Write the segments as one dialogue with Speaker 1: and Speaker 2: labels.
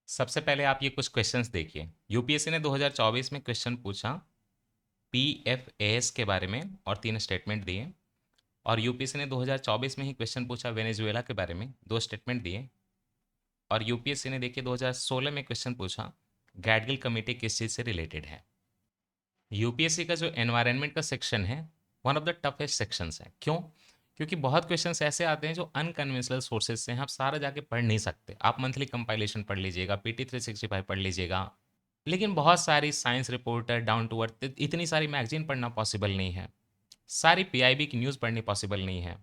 Speaker 1: सबसे पहले आप ये कुछ क्वेश्चंस देखिए। यूपीएससी ने 2024 में क्वेश्चन पूछा पीएफएस के बारे में और 3 स्टेटमेंट दिए। और यूपीएससी ने 2024 में ही क्वेश्चन पूछा वेनेजुएला के बारे में, 2 स्टेटमेंट दिए। और यूपीएससी ने देखिए 2016 में क्वेश्चन पूछा गैडगिल कमेटी किस चीज़ से रिलेटेड है। यूपीएससी का जो एनवायरनमेंट का सेक्शन है, one of the toughest sections है। क्यों? क्योंकि बहुत क्वेश्चंस ऐसे आते हैं जो अनकन्वेंशनल सोर्सेज से हैं, आप सारा जाके पढ़ नहीं सकते। आप मंथली कंपाइलेशन पढ़ लीजिएगा, पीटी 365 पढ़ लीजिएगा, लेकिन बहुत सारी science reporter, down to earth, इतनी सारी मैगजीन पढ़ना पॉसिबल नहीं है। सारी पीआईबी की न्यूज़ पढ़नी पॉसिबल नहीं है।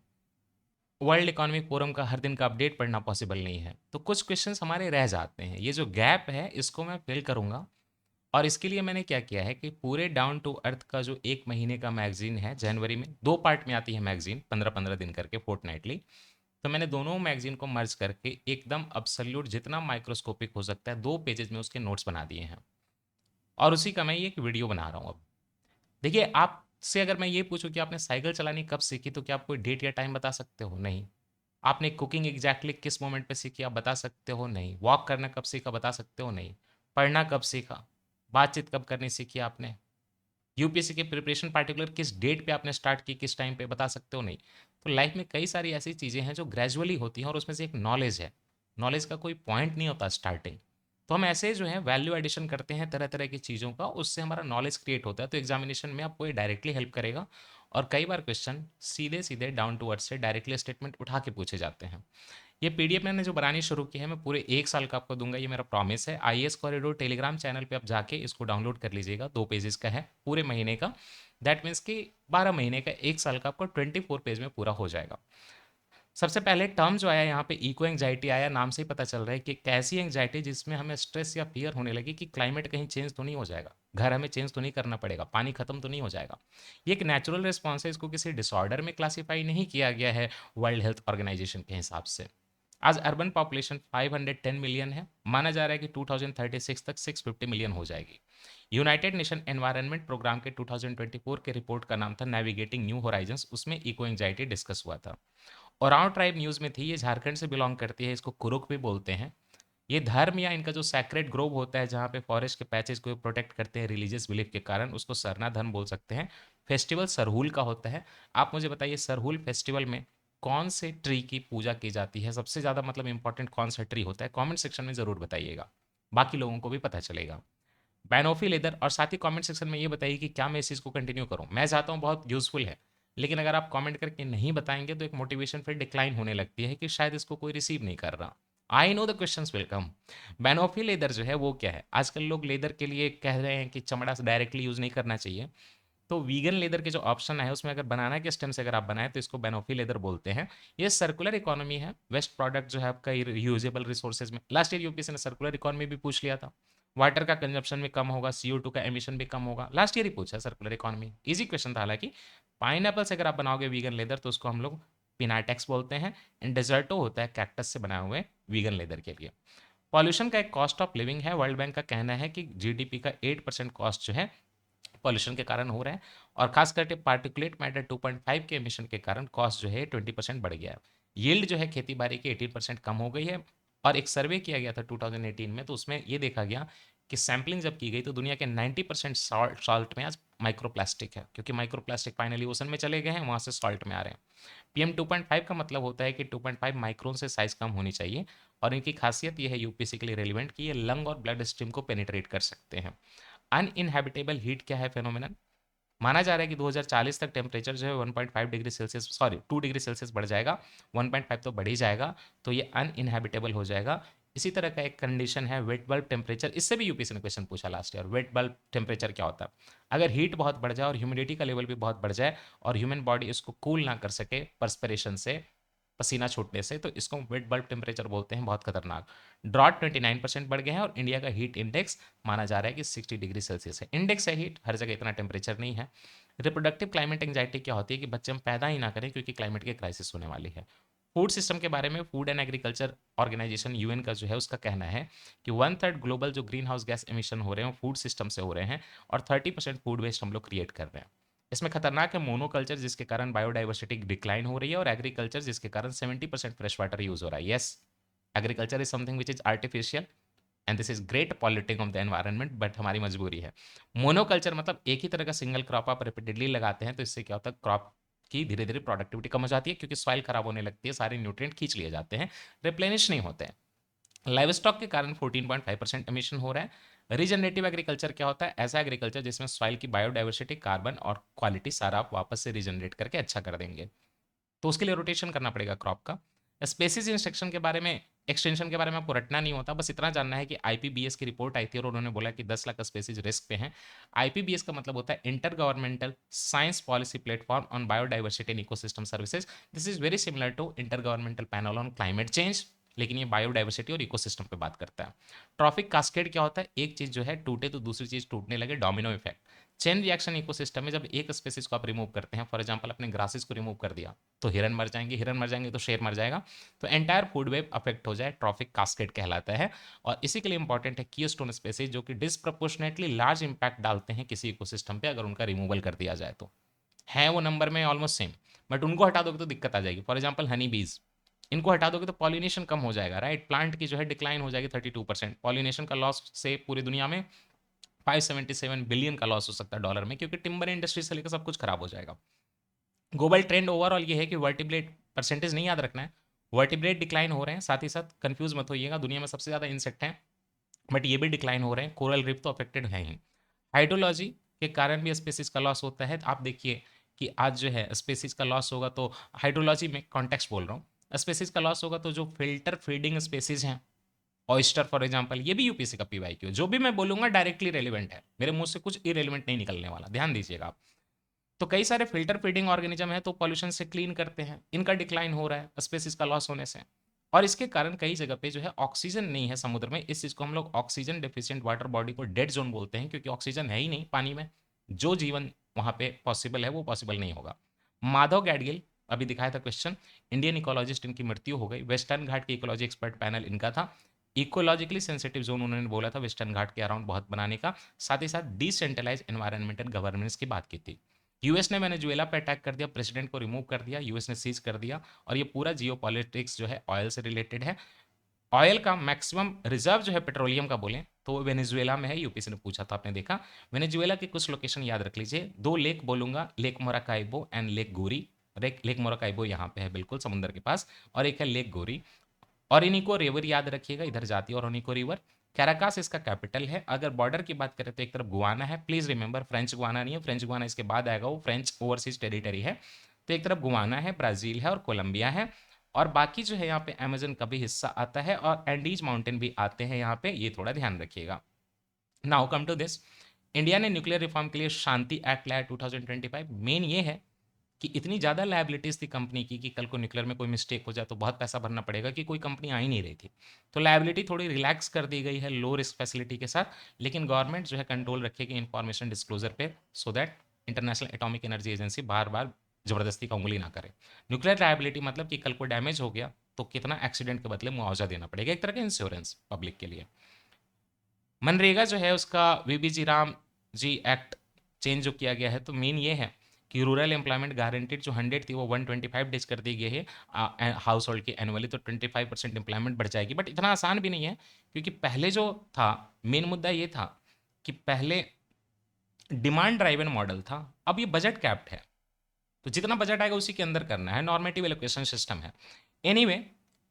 Speaker 1: वर्ल्ड इकोनॉमिक फोरम का हर दिन का अपडेट पढ़ना पॉसिबल नहीं है। तो कुछ क्वेश्चंस हमारे रह जाते हैं। ये जो गैप है इसको मैं फिल करूंगा। और इसके लिए मैंने क्या किया है कि पूरे डाउन टू अर्थ का जो 1 महीने का मैगजीन है, जनवरी में 2 पार्ट में आती है मैगजीन, 15-15 दिन करके, फोर्टनाइटली। तो मैंने दोनों मैगजीन को मर्ज करके एकदम अब्सोल्यूट जितना माइक्रोस्कोपिक हो सकता है 2 पेजेज में उसके नोट्स बना दिए हैं। और उसी का मैं ये एक वीडियो बना रहा हूँ अब। देखिए, आपसे अगर मैं ये पूछूं कि आपने साइकिल चलानी कब सीखी, तो क्या आप कोई डेट या टाइम बता सकते हो? नहीं। आपने कुकिंग एग्जैक्टली किस मोमेंट पे सीखी आप बता सकते हो? नहीं। वॉक करना कब सीखा बता सकते हो? नहीं। पढ़ना कब सीखा? बातचीत कब करनी सीखी आपने? यूपीएससी के प्रिपरेशन पार्टिकुलर किस डेट पे आपने स्टार्ट की, किस टाइम पे बता सकते हो? नहीं। तो लाइफ में कई सारी ऐसी चीज़ें हैं जो ग्रेजुअली होती हैं और उसमें से एक नॉलेज है। नॉलेज का कोई पॉइंट नहीं होता स्टार्टिंग। तो हम ऐसे जो है वैल्यू एडिशन करते हैं तरह तरह की चीज़ों का, उससे हमारा नॉलेज क्रिएट होता है। तो एग्जामिनेशन में आपको ये डायरेक्टली हेल्प करेगा। और कई बार क्वेश्चन सीधे सीधे डाउन टू अर्थ से डायरेक्टली स्टेटमेंट उठा के पूछे जाते हैं। ये पीडीएफ मैंने जो बनानी शुरू की है, मैं पूरे 1 साल का आपको दूंगा, ये मेरा प्रॉमिस है। आईएएस कॉरिडोर टेलीग्राम चैनल पे आप जाके इसको डाउनलोड कर लीजिएगा। 2 पेजेस का है पूरे महीने का। दैट मीन्स कि 12 महीने का, 1 साल का आपको 24 पेज में पूरा हो जाएगा। सबसे पहले टर्म जो आया यहाँ पे इको एंग्जाइटी आया, नाम से ही पता चल रहा है कि एक ऐसी एंग्जाइटी जिसमें हमें स्ट्रेस या फियर होने लगी कि क्लाइमेट कहीं चेंज तो नहीं हो जाएगा, घर हमें चेंज तो नहीं करना पड़ेगा, पानी खत्म तो नहीं हो जाएगा। ये एक नेचुरल रिस्पॉन्स है, इसको किसी डिसऑर्डर में क्लासीफाई नहीं किया गया है वर्ल्ड हेल्थ ऑर्गेनाइजेशन के हिसाब से। आज अर्बन पॉपुलेशन 510 मिलियन है, माना जा रहा है कि 2036 तक 650 मिलियन हो जाएगी। यूनाइटेड नेशन एनवायरनमेंट प्रोग्राम के 2024 के रिपोर्ट का नाम था नेविगेटिंग न्यू होराइजन्स, उसमें इको एंग्जाइटी डिस्कस हुआ था। ओरांव ट्राइब न्यूज़ में थी, ये झारखंड से बिलोंग करती है, इसको कुरुक भी बोलते हैं। ये धर्म या इनका जो सैक्रेड ग्रोव होता है जहाँ पे फॉरेस्ट के पैचेस को प्रोटेक्ट करते हैं रिलीजियस बिलीफ के कारण, उसको सरना धर्म बोल सकते हैं। फेस्टिवल सरहुल का होता है। आप मुझे बताइए सरहुल फेस्टिवल में कौन से ट्री की पूजा की जाती है, सबसे ज़्यादा मतलब इंपॉर्टेंट कौन सा ट्री होता है? कमेंट सेक्शन में ज़रूर बताइएगा, बाकी लोगों को भी पता चलेगा। बैनोफी लेदर, और साथ ही कमेंट सेक्शन में ये बताइए कि क्या मैं इस चीज़ को कंटिन्यू करूँ। मैं चाहता हूँ, बहुत यूज़फुल है, लेकिन अगर आप कमेंट करके नहीं बताएंगे तो एक मोटिवेशन फिर डिक्लाइन होने लगती है कि शायद इसको कोई रिसीव नहीं कर रहा। I know the questions will come. Banoffee leather जो है वो क्या है? आजकल लोग लेदर के लिए कह रहे हैं कि चमड़ा से डायरेक्टली यूज़ नहीं करना चाहिए। तो वीगन लेदर के जो ऑप्शन है उसमें अगर बनाना के स्टेम से अगर आप बनाए तो इसको बेनोफी लेदर बोलते हैं। ये सर्कुलर इकोनॉमी है। वेस्ट प्रोडक्ट जो है आपका यूजेबल रिसोर्सेज में, लास्ट ईयर यूपीएससी ने सर्कुलर इकोनॉमी भी पूछ लिया था। वाटर का कंजप्शन भी कम होगा, CO2 का एमिशन भी कम होगा, लास्ट ईयर ही पूछा सर्कुलर इकोनॉमी। इजी क्वेश्चन था हालांकि। पाइन से अगर आप बनाओगे वीगन लेदर तो उसको हम लोग पिनाटेक्स बोलते हैं। एंड डेजर्टो होता है कैक्टस से बनाए हुए वीगन लेदर के लिए। पॉल्यूशन का एक कॉस्ट ऑफ लिविंग है। वर्ल्ड बैंक का कहना है कि जीडीपी का 8% कॉस्ट जो है पॉल्यूशन के कारण हो रहा है। और खास करके पार्टिकुलेट मैटर 2.5 के एमिशन के कारण कॉस्ट जो है 20% बढ़ गया है। यील्ड जो है खेती बाड़ी की 18% कम हो गई है। और एक सर्वे किया गया था 2018 में, तो उसमें ये देखा गया कि सैम्पलिंग जब की गई तो दुनिया के 90% सॉल्ट में आज माइक्रोप्लास्टिक है, क्योंकि माइक्रोप्लास्टिक फाइनली ओशन में चले गए हैं, वहाँ से सॉल्ट में आ रहे हैं। PM 2.5 का मतलब होता है कि 2.5 माइक्रोन से साइज कम होनी चाहिए। और इनकी खासियत ये है यूपीएससी के लिए रेलिवेंट कि ये लंग और ब्लड स्ट्रीम को पेनिट्रेट कर सकते हैं। अनइनहैबिटेबल हीट क्या है फेनोमेनन? माना जा रहा है कि 2040 तक टेम्परेचर जो है 1.5 degree Celsius, sorry 2 degree Celsius बढ़ जाएगा। 1.5 तो बढ़ ही जाएगा। तो ये अनइनहैबिटेबल हो जाएगा। इसी तरह का एक कंडीशन है वेट बल्ब टेम्परेचर। इससे भी यूपीएससी ने क्वेश्चन पूछा last year, wet bulb temperature क्या होता है? अगर हीट बहुत बढ़ जाए और ह्यूमिडिटी का लेवल भी बहुत बढ़ जाए और ह्यूमन बॉडी इसको कूल ना कर सके परस्पिरेशन से, पसीना छूटने से, तो इसको वेट बल्ब टेम्परेचर बोलते हैं, बहुत खतरनाक। ड्रॉट 29% बढ़ गए हैं और इंडिया का हीट इंडेक्स माना जा रहा है कि 60 डिग्री सेल्सियस है। इंडेक्स है हीट, हर जगह इतना टेम्परेचर नहीं है। रिप्रोडक्टिव क्लाइमेट एंग्जाइटी क्या होती है? कि बच्चे हम पैदा ही ना करें क्योंकि क्लाइमेट की क्राइसिस होने वाली है। फूड सिस्टम के बारे में food and agriculture organisation UN का जो है उसका कहना है कि 1/3 ग्लोबल जो ग्रीन हाउस गैस एमिशन हो रहे हैं फूड सिस्टम से हो रहे हैं। और 30% फूड वेस्ट हम लोग क्रिएट कर रहे हैं। इसमें खतरनाक है मोनोकल्चर, जिसके कारण बायोडाइवर्सिटी डिक्लाइन हो रही है, और एग्रीकल्चर जिसके कारण 70% फ्रेश वाटर यूज हो रहा है। Yes, agriculture is something which is artificial. And this is great politic of the environment, but हमारी मजबूरी है। मोनोकल्चर मतलब एक ही तरह का सिंगल क्रॉप आप रिपीटेडली लगाते हैं, तो इससे क्या होता है, क्रॉप की धीरे धीरे प्रोडक्टिविटी कम हो जाती है, क्योंकि सॉइल खराब होने लगती है, सारे न्यूट्रिएंट खींच लिए जाते हैं, रिप्लेनिश नहीं होते हैं। लाइव स्टॉक के कारण 14.5% एमिशन हो रहा है। रीजनरेटिव एग्रीकल्चर क्या होता है, ऐसा एग्रीकल्चर जिसमें सॉइल की बायोडाइवर्सिटी, कार्बन और क्वालिटी सारा आप वापस से रीजनरेट करके अच्छा कर देंगे। तो उसके लिए रोटेशन करना पड़ेगा क्रॉप का। स्पेसिस इंस्ट्रक्शन के बारे में, एक्सटेंशन के बारे में आपको रटना नहीं होता, बस इतना जानना है कि आईपीबीएस की रिपोर्ट आई थी और उन्होंने बोला कि 10 लाख स्पेसीज रिस्क पे हैं। आईपीबीएस का मतलब होता है inter governmental science policy platform on biodiversity and ecosystem services. This is very similar to inter governmental panel on climate change, लेकिन ये बायोडाइवर्सिटी और इकोसिस्टम पे बात करता है। ट्रॉफिक कास्केड क्या होता है, एक चीज जो है टूटे तो दूसरी चीज टूटने लगे, domino effect. Chain reaction ecosystem में जब एक स्पेसिस को आप रिमूव करते हैं, फॉर एग्जांपल अपने ग्रासेस को रिमूव कर दिया, तो हिरन मर जाएंगे, हिरन मर जाएंगे तो शेर मर जाएगा, तो एंटायर फूड वेब अफेक्ट हो जाए, ट्रॉफिक कास्केड कहलाता है। और इसी के लिए इंपॉर्टेंट है कीस्टोन स्पेसीज, जो कि डिसप्रपोर्शनेटली लार्ज इंपैक्ट डालते हैं किसी इकोसिस्टम पे, अगर उनका रिमूवल कर दिया जाए तो। है वो नंबर में ऑलमोस्ट सेम, बट उनको हटा दोगे तो दिक्कत आ जाएगी। फॉर एग्जाम्पल हनी बीज, इनको हटा दोगे तो पॉलिनेशन कम हो जाएगा, राइट, प्लांट की जो है डिक्लाइन हो जाएगी 32%, पॉलिनेशन का लॉस से पूरी दुनिया में 577 बिलियन का लॉस हो सकता है डॉलर में, क्योंकि टिम्बर इंडस्ट्री से लेकर सब कुछ खराब हो जाएगा। ग्लोबल ट्रेंड ओवरऑल ये है कि वर्टिब्रेट परसेंटेज नहीं याद रखना है, वर्टिब्रेट डिक्लाइन हो रहे हैं, साथ ही साथ कंफ्यूज मत होइएगा, दुनिया में सबसे ज़्यादा इंसेक्ट हैं, बट ये भी डिक्लाइन हो रहे हैं, कोरल रिफ तो अफेक्टेड है ही। हाइड्रोलॉजी के कारण भी स्पेसिस का लॉस होता है। आप देखिए कि आज जो है स्पेसिस का लॉस होगा, तो हाइड्रोलॉजी में कॉन्टेक्स्ट बोल रहा हूँ, स्पेसिस का लॉस होगा तो जो फिल्टर फीडिंग स्पेसिस हैं, ऑयस्टर फॉर एग्जांपल, ये भी यूपीसी का पीवाईक्यू, जो भी मैं बोलूंगा डायरेक्टली रेलिवेंट है, मेरे मुंह से कुछ इरेलीवेंट नहीं निकलने वाला, ध्यान दीजिएगा आप। तो कई सारे फिल्टर फीडिंग ऑर्गेनिज्म है, तो पॉल्यूशन से क्लीन करते हैं, इनका डिक्लाइन हो रहा है स्पेसिस का लॉस होने से। और इसके कारण कई जगह पे जो है ऑक्सीजन नहीं है समुद्र में, इस चीज को हम लोग ऑक्सीजन डेफिशिएंट वाटर बॉडी को डेड जोन बोलते हैं, क्योंकि ऑक्सीजन है ही नहीं पानी में, जो जीवन वहां पे पॉसिबल है वो पॉसिबल नहीं होगा। माधव गैडगिल, अभी दिखाया था क्वेश्चन, इंडियन इकोलॉजिस्ट, इनकी मृत्यु हो गई। वेस्टर्न घाट की इकोलॉजी एक्सपर्ट पैनल इनका था। इकोलॉजिकली सेंसिटिव जोन उन्होंने बोला था वेस्टर्न घाट के अराउंड बहुत बनाने का, साथ ही साथ डिसेंट्रलाइज एनवायरमेंट एंड गवर्नेंस की बात की थी। यूएस ने वेनेजुएला पे अटैक कर दिया, प्रेसिडेंट को रिमूव कर दिया, यूएस ने सीज कर दिया, और ये पूरा जियो पॉलिटिक्स जो है ऑयल से रिलेटेड है। ऑयल का मैक्सिमम रिजर्व जो है पेट्रोलियम का बोले तो वो वेनेजुएला में है, यूपीसी ने पूछा था आपने देखा। वेनेजुएला की कुछ लोकेशन याद रख लीजिए, दो लेक बोलूंगा, लेक मोराकाइबो एंड लेक गोरी। लेक मोराकाइबो यहाँ पे है बिल्कुल समुद्र के पास, और एक है लेक गोरी। ऑरिनिको रिवर याद रखिएगा, इधर जाती है ऑरिनिको रिवर। कैराकास इसका कैपिटल है। अगर बॉर्डर की बात करें तो एक तरफ गुआना है, प्लीज रिमेंबर फ्रेंच गुआना नहीं है, फ्रेंच गुआना इसके बाद आएगा, वो फ्रेंच ओवरसीज टेरिटरी है। तो एक तरफ गुआना है, ब्राजील है और कोलंबिया है, और बाकी जो है यहाँ पे अमेजन का भी हिस्सा आता है, और एंडीज माउंटेन भी आते हैं यहाँ पे, ये थोड़ा ध्यान रखिएगा। Now come to this, India ने न्यूक्लियर रिफॉर्म के लिए शांति एक्ट लाया 2025। मेन ये है कि इतनी ज़्यादा लायबिलिटीज़ थी कंपनी की कि कल को न्यूक्लियर में कोई मिस्टेक हो जाए तो बहुत पैसा भरना पड़ेगा, कि कोई कंपनी आ ही नहीं रही थी। तो लायबिलिटी थोड़ी रिलैक्स कर दी गई है लो रिस्क फैसिलिटी के साथ, लेकिन गवर्नमेंट जो है कंट्रोल रखेगी इंफॉर्मेशन डिस्क्लोजर पे, so that international atomic energy agency बार बार ज़बरदस्ती का उंगली ना करे। न्यूक्लियर लायबिलिटी मतलब कि कल को डैमेज हो गया तो कितना एक्सीडेंट के बदले मुआवजा देना पड़ेगा, एक तरह का इंश्योरेंस पब्लिक के लिए। मनरेगा जो है उसका VBG Ram ji act change जो किया गया है, तो मेन ये है कि रूरल एम्प्लॉयमेंट गारंटीड जो 100 थी वो 125 डेज कर दी गई है हाउस होल्ड की एनुअली, तो 25% एम्प्लॉयमेंट बढ़ जाएगी। बट इतना आसान भी नहीं है, क्योंकि पहले जो था मेन मुद्दा ये था कि पहले डिमांड ड्राइवन मॉडल था, अब ये बजट कैप्ड है, तो जितना बजट आएगा उसी के अंदर करना है, नॉर्मेटिव एलोकेशन सिस्टम है। एनीवे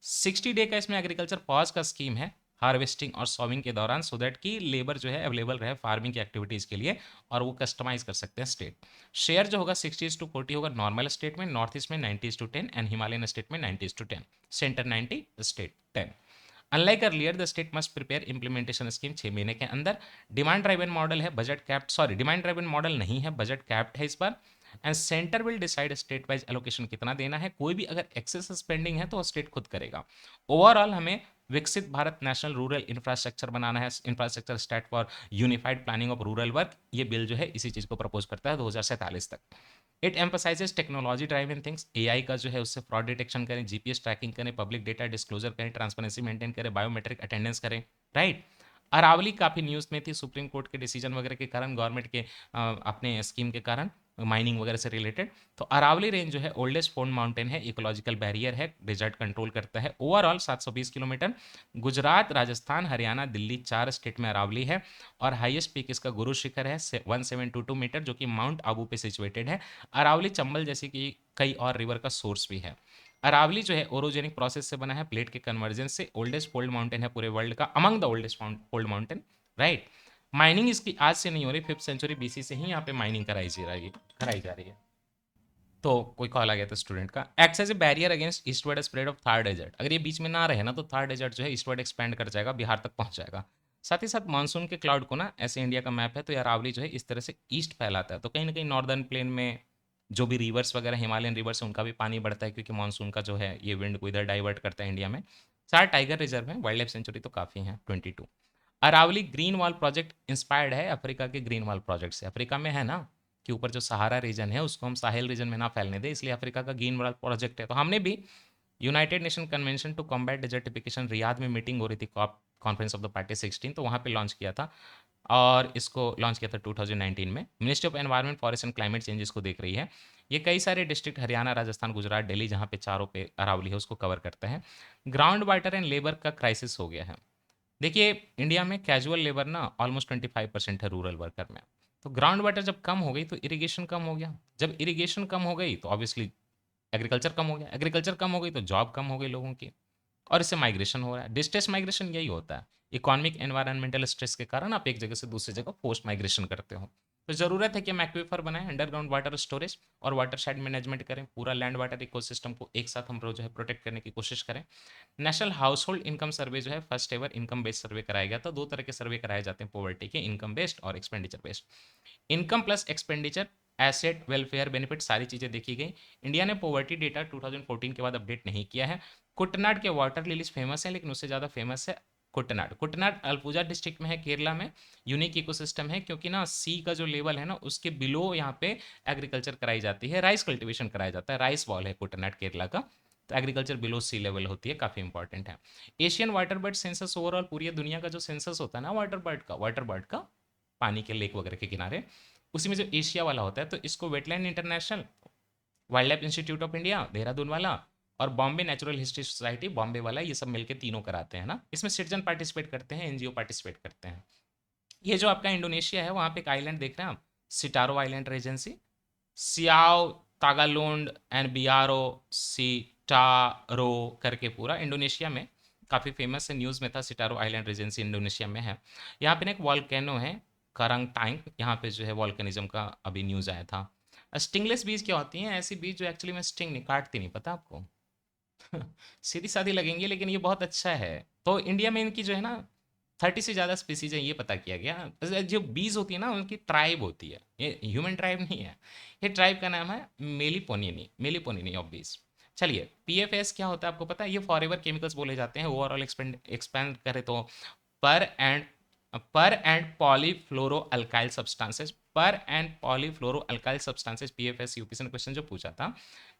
Speaker 1: 60 डे का इसमें एग्रीकल्चर पॉज का स्कीम है हार्वेस्टिंग और सॉविंग के दौरान, सो दैट कि लेबर जो है अवेलेबल रहे फार्मिंग की एक्टिविटीज़ के लिए, और वो कस्टमाइज कर सकते हैं स्टेट। शेयर जो होगा 60:40 होगा नॉर्मल स्टेट में, नॉर्थ ईस्ट में 90:10 एंड हिमालयन स्टेट में 90:10, centre 90 state 10। Unlike earlier the state must prepare implementation scheme 6 महीने के अंदर। डिमांड ड्राइवन मॉडल है, budget capped, sorry demand driven model नहीं है, बजट कैप्ड है इस बार। And centre will decide state wise allocation कितना देना है, कोई भी अगर एक्सेस स्पेंडिंग है तो स्टेट खुद करेगा। ओवरऑल हमें विकसित भारत नेशनल रूरल इंफ्रास्ट्रक्चर बनाना है, infrastructure state for unified planning of rural work, ये बिल जो है इसी चीज को प्रपोज करता है 2047 तक। It emphasises technology driven things, AI का जो है उससे फ्रॉड डिटेक्शन करें, जीपीएस ट्रैकिंग करें, पब्लिक डेटा डिस्क्लोजर करें, ट्रांसपेरेंसी मेंटेन करें, बायोमेट्रिक अटेंडेंस करें, राइट। अरावली काफ़ी न्यूज़ में थी सुप्रीम कोर्ट के डिसीजन वगैरह के कारण, गवर्नमेंट के अपने स्कीम के कारण, माइनिंग वगैरह से रिलेटेड। तो अरावली रेंज जो है ओल्डेस्ट फोन माउंटेन है, इकोलॉजिकल बैरियर है, डिजर्ट कंट्रोल करता है। Overall 720 kilometre. Gujarat, Rajasthan, Haryana, Delhi 4 state में अरावली है। और हाईएस्ट पीक इसका गुरु शिखर है 1722 मीटर, जो कि माउंट आबू पे सिचुएटेड है। अरावली चंबल जैसी कि कई और रिवर का सोर्स भी है। अरावली जो है ओरोजेनिक प्रोसेस से बना है, प्लेट के कन्वर्जन से। ओल्डेस्ट फोल्ड माउंटेन है पूरे वर्ल्ड का, among the oldest fold mountain, right. Mining इसकी आज से नहीं हो रही, 5th सेंचुरी बीसी से ही यहाँ पे माइनिंग कराई जा रही है। तो कोई कॉल आ गया था स्टूडेंट का। Acts as a barrier against eastward spread of Thar desert. अगर ये बीच में ना रहे ना, तो थार डेजर्ट जो है ईस्टवर्ड एक्सपेंड कर जाएगा, बिहार तक पहुंच जाएगा। साथ ही साथ मानसून के क्लाउड को ना, ऐसे इंडिया का मैप है तो ये अरावली जो है इस तरह से ईस्ट फैलाता है, तो कहीं ना कहीं नॉर्दर्न प्लेन में जो भी रिवर्स वगैरह हिमालयन रिवर्स है उनका भी पानी बढ़ता है, क्योंकि मानसून का जो है ये विंड को इधर डाइवर्ट करता है इंडिया में। 4 टाइगर रिजर्व है, वाइल्ड लाइफ सेंचुरी तो काफ़ी है 22। Aravalli green wall project inspired है अफ्रीका के ग्रीन वॉल प्रोजेक्ट से। अफ्रीका में है ना कि ऊपर जो सहारा रीजन है उसको हम साहेल रीजन में ना फैलने दें, इसलिए अफ्रीका का ग्रीन वॉल प्रोजेक्ट है। तो हमने भी united nation convention to combat desertification, Riyadh में मीटिंग हो रही थी, COP conference of the party 16, तो वहाँ पे लॉन्च किया था। और इसको लॉन्च किया था 2019 में। Ministry of environment, forest and climate changes को देख रही है। ये कई सारे डिस्ट्रिक्ट हरियाणा, राजस्थान, गुजरात, दिल्ली, जहाँ पे चारों पे अरावली है उसको कवर करता है। ग्राउंड वाटर एंड लेबर का क्राइसिस हो गया है। देखिए, इंडिया में कैजुअल लेबर ना ऑलमोस्ट 25% है रूरल वर्कर में। तो ग्राउंड वाटर जब कम हो गई तो इरिगेशन कम हो गया। जब इरिगेशन कम हो गई तो ऑब्वियसली एग्रीकल्चर कम हो गया। एग्रीकल्चर कम हो गई तो जॉब कम हो गई लोगों की, और इससे माइग्रेशन हो रहा है। डिस्ट्रेस माइग्रेशन यही होता है। इकोनॉमिक एनवायरमेंटल स्ट्रेस के कारण आप एक जगह से दूसरी जगह पोस्ट माइग्रेशन करते हो। तो ज़रूरत है कि हम एक्वीफर बनाएं, अंडरग्राउंड वाटर स्टोरेज और वाटर शेड मैनेजमेंट करें। पूरा लैंड वाटर इकोसिस्टम को एक साथ हम लोग जो है प्रोटेक्ट करने की कोशिश करें। नेशनल हाउस होल्ड इनकम सर्वे जो है फर्स्ट एवर इनकम बेस्ड सर्वे कराया गया था। 2 तरह के सर्वे कराए जाते हैं पॉवर्टी के, इनकम बेस्ड और expenditure based. Income plus expenditure, asset, welfare, benefit, सारी चीज़ें देखी गई। इंडिया ने पॉवर्टी डेटा 2014 के बाद अपडेट नहीं किया है। कुटनाड के वाटर लिलीज फेमस है, लेकिन उससे ज़्यादा फेमस है कुटनाड। कुटनाड अल्पुजा डिस्ट्रिक्ट में है, केरला में। यूनिक इकोसिस्टम है, क्योंकि ना सी का जो लेवल है ना उसके बिलो यहाँ पे एग्रीकल्चर कराई जाती है, राइस कल्टिवेशन कराया जाता है। राइस वॉल है कुटनाड केरला का, तो एग्रीकल्चर बिलो सी लेवल होती है, काफ़ी इंपॉर्टेंट है। Asian water bird census, overall पूरी दुनिया का जो सेंसस होता है ना वाटर बर्ड का पानी के लेक वगैरह के किनारे, उसी में जो एशिया वाला होता है, तो इसको wetland international, wild life institute of India Dehradun वाला, और Bombay natural history society Bombay वाला, ये सब मिलकर तीनों कराते हैं ना। इसमें सिटीजन पार्टिसिपेट करते हैं, एनजीओ पार्टिसिपेट करते हैं। ये जो आपका इंडोनेशिया है, वहाँ पे एक आइलैंड देख रहे हैं आप, सिटारो आइलैंड रेजेंसी, सियाओ, तागालोंड एंड बियारो सिटारो करके पूरा इंडोनेशिया में काफ़ी फेमस है। न्यूज़ में था, सिटारो आइलैंड रेजेंसी इंडोनेशिया में है। यहाँ पे ना एक वॉल्केनो है, करंग टाइंग, यहाँ पे जो है वॉल्केनिज्म का अभी न्यूज़ आया था। स्टिंगलेस बीज क्या होती हैं? ऐसी बीज जो एक्चुअली में स्टिंग नहीं काटती, नहीं पता आपको। सीधी सादी लगेंगी, लेकिन ये बहुत अच्छा है। तो इंडिया में इनकी जो है ना 30 से ज़्यादा स्पीसीज है, ये पता किया गया। जो बीज होती है ना उनकी ट्राइब होती है, ये ह्यूमन ट्राइब नहीं है। ये ट्राइब का नाम है मेलिपोनिनी ऑफ बीज। चलिए, पीएफएस क्या होता है आपको पता है? ये फॉरएवर केमिकल्स बोले जाते हैं। ओवरऑल एक्सपेंड करें तो पर and polyfluoro alkyl substances, PFS UPSC ने क्वेश्चन जो पूछा था।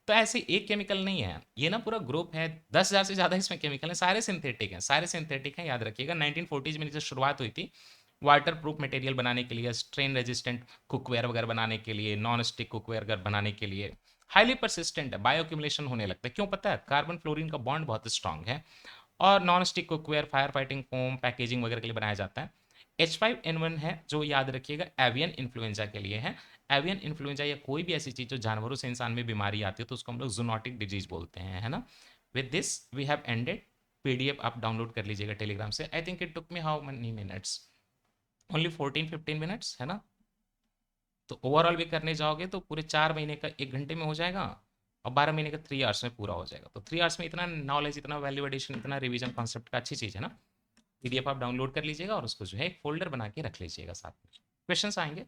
Speaker 1: तो ऐसे एक केमिकल नहीं है, ये ना पूरा ग्रुप है, 10,000 से ज़्यादा इसमें केमिकल हैं, सारे सिंथेटिक हैं, याद रखिएगा। 1940s में जब शुरुआत हुई थी वाटर प्रूफ मटेरियल बनाने के लिए, स्ट्रेन रेजिस्टेंट कुकवेयर वगैरह बनाने के लिए, नॉन स्टिक कुकवेयर वगैरह बनाने के लिए। हाईली परसिस्टेंट है, बायोक्यूमुलेशन होने लगता है। क्यों पता है? कार्बन फ्लोरीन का बॉन्ड बहुत स्ट्रांग है। और non stick cookware, fire fighting foam, packaging वगैरह के लिए बनाया जाता है। H5N1 है, जो याद रखिएगा एवियन इन्फ्लुएंजा के लिए है। एवियन इन्फ्लुएंजा या कोई भी ऐसी चीज़ जो जानवरों से इंसान में बीमारी आती है तो उसको हम लोग जूनोटिक डिजीज बोलते हैं, है ना। With this we have ended. PDF आप डाउनलोड कर लीजिएगा टेलीग्राम से। I think it took me how many minutes, only 14-15 minutes, है ना। तो ओवरऑल भी करने जाओगे तो पूरे 4 महीने का 1 घंटे में हो जाएगा, और 12 महीने का 3 आवर्स में पूरा हो जाएगा। तो 3 आवर्स में इतना नॉलेज, इतना वैल्यू एडिशन, इतना रिवीजन कॉन्सेप्ट का अच्छी चीज़ है ना। पीडीएफ आप डाउनलोड कर लीजिएगा और उसको जो है एक फोल्डर बना के रख लीजिएगा साथ में। क्वेश्चंस आएंगे।